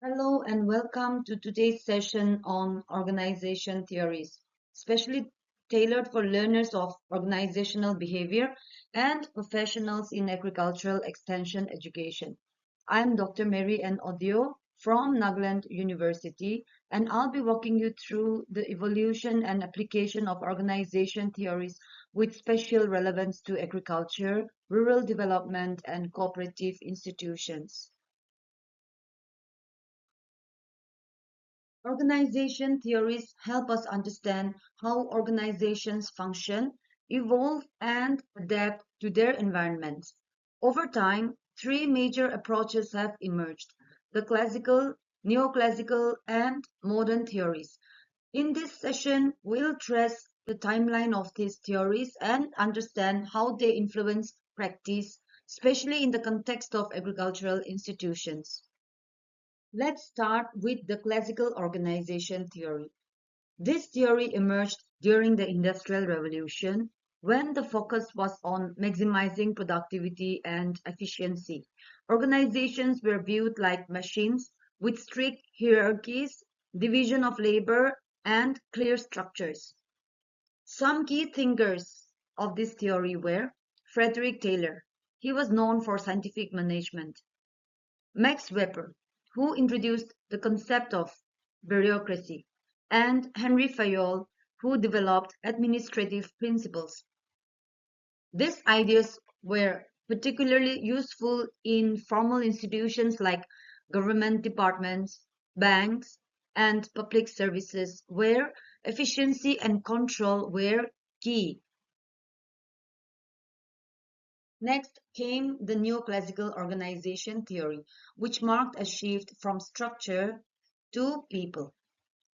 Hello and welcome to today's session on organization theories, specially tailored for learners of organizational behavior and professionals in agricultural extension education. I'm Dr. Mary N. Odio from Nagaland University, and I'll be walking you through the evolution and application of organization theories with special relevance to agriculture, rural development, and cooperative institutions. Organization theories help us understand how organizations function, evolve, and adapt to their environments. Over time, three major approaches have emerged: the classical, neoclassical, and modern theories. In this session, we'll trace the timeline of these theories and understand how they influence practice, especially in the context of agricultural institutions. Let's start with the classical organization theory. This theory emerged during the Industrial Revolution when the focus was on maximizing productivity and efficiency. Organizations were viewed like machines with strict hierarchies, division of labor, and clear structures. Some key thinkers of this theory were Frederick Taylor. He was known for scientific management. Max Weber, who introduced the concept of bureaucracy, and Henry Fayol, who developed administrative principles. These ideas were particularly useful in formal institutions like government departments, banks, and public services, where efficiency and control were key. Next came the neoclassical organization theory, which marked a shift from structure to people.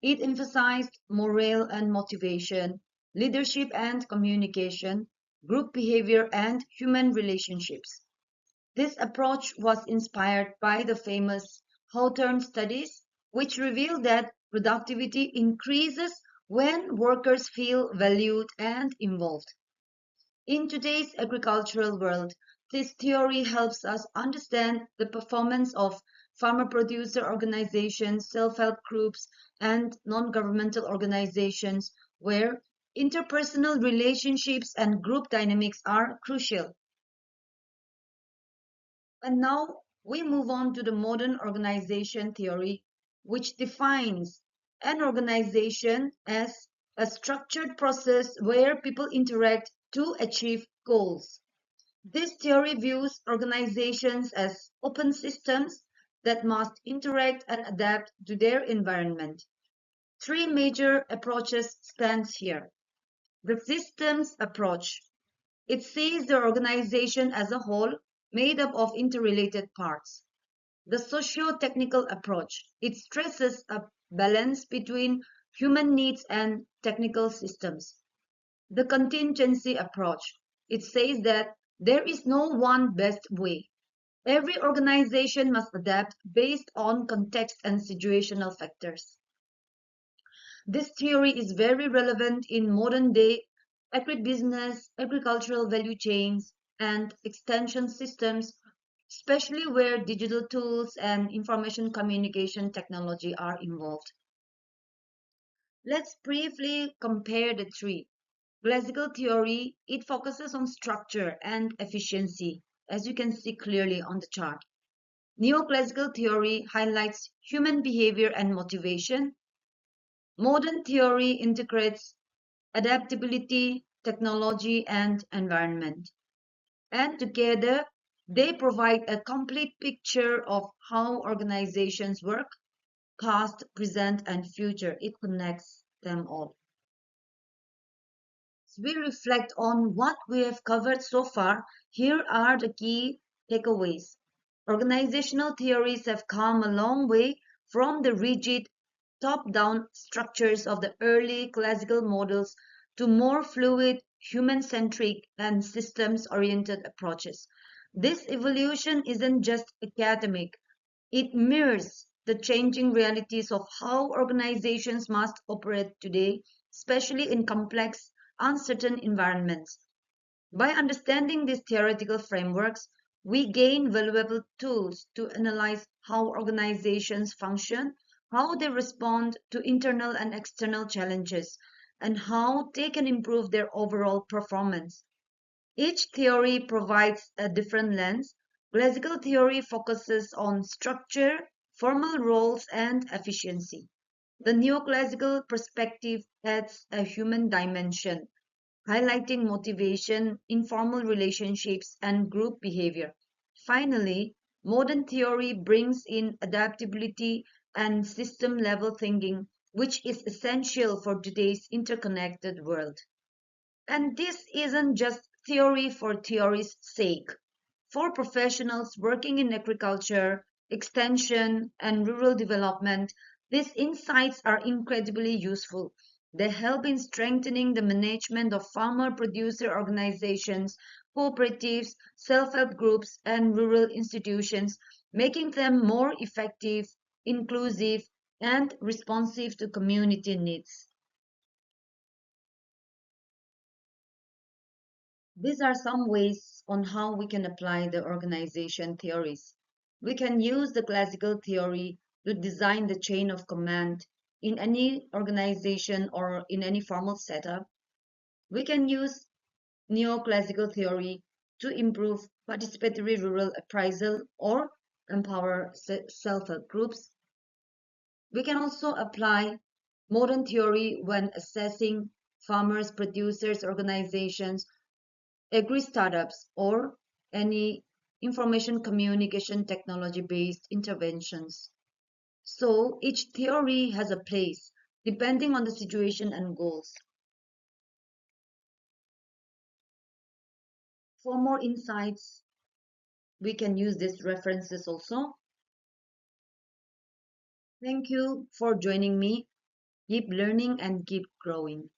It emphasized morale and motivation, leadership and communication, group behavior, and human relationships. This approach was inspired by the famous Hawthorne studies, which revealed that productivity increases when workers feel valued and involved. In today's agricultural world, this theory helps us understand the performance of farmer-producer organizations, self-help groups, and non-governmental organizations where interpersonal relationships and group dynamics are crucial. And now we move on to the modern organization theory, which defines an organization as a structured process where people interact to achieve goals. This theory views organizations as open systems that must interact and adapt to their environment. Three major approaches stand here. The systems approach. It sees the organization as a whole made up of interrelated parts. The socio-technical approach. It stresses a balance between human needs and technical systems. The contingency approach. It says that there is no one best way. Every organization must adapt based on context and situational factors. This theory is very relevant in modern day agribusiness, agricultural value chains, and extension systems, especially where digital tools and information communication technology are involved. Let's briefly compare the three. Classical theory, it focuses on structure and efficiency, as you can see clearly on the chart. Neoclassical theory highlights human behavior and motivation. Modern theory integrates adaptability, technology, and environment. And together, they provide a complete picture of how organizations work, past, present, and future. It connects them all. As we reflect on what we have covered so far, here are the key takeaways. Organizational theories have come a long way from the rigid top-down structures of the early classical models to more fluid, human-centric, and systems-oriented approaches. This evolution isn't just academic, it mirrors the changing realities of how organizations must operate today, especially in complex, uncertain environments. By understanding these theoretical frameworks, We gain valuable tools to analyze how organizations function, how they respond to internal and external challenges, and how they can improve their overall performance. Each theory provides a different lens. Classical theory focuses on structure, formal roles, and efficiency. The neoclassical perspective adds a human dimension, highlighting motivation, informal relationships, and group behavior. Finally, modern theory brings in adaptability and system level thinking, which is essential for today's interconnected world. And this isn't just theory for theory's sake. For professionals working in agriculture, extension, and rural development, these insights are incredibly useful. They help in strengthening the management of farmer producer organizations, cooperatives, self help groups, and rural institutions, making them more effective, inclusive, and responsive to community needs. These are some ways on how we can apply the organization theories. We can use the classical theory to design the chain of command in any organization or in any formal setup. We can use neoclassical theory to improve participatory rural appraisal or empower self-help groups. We can also apply modern theory when assessing farmers, producers, organizations, agri startups, or any information communication technology based interventions. So each theory has a place depending on the situation and goals. For more insights, we can use these references also. Thank you for joining me. Keep learning and keep growing.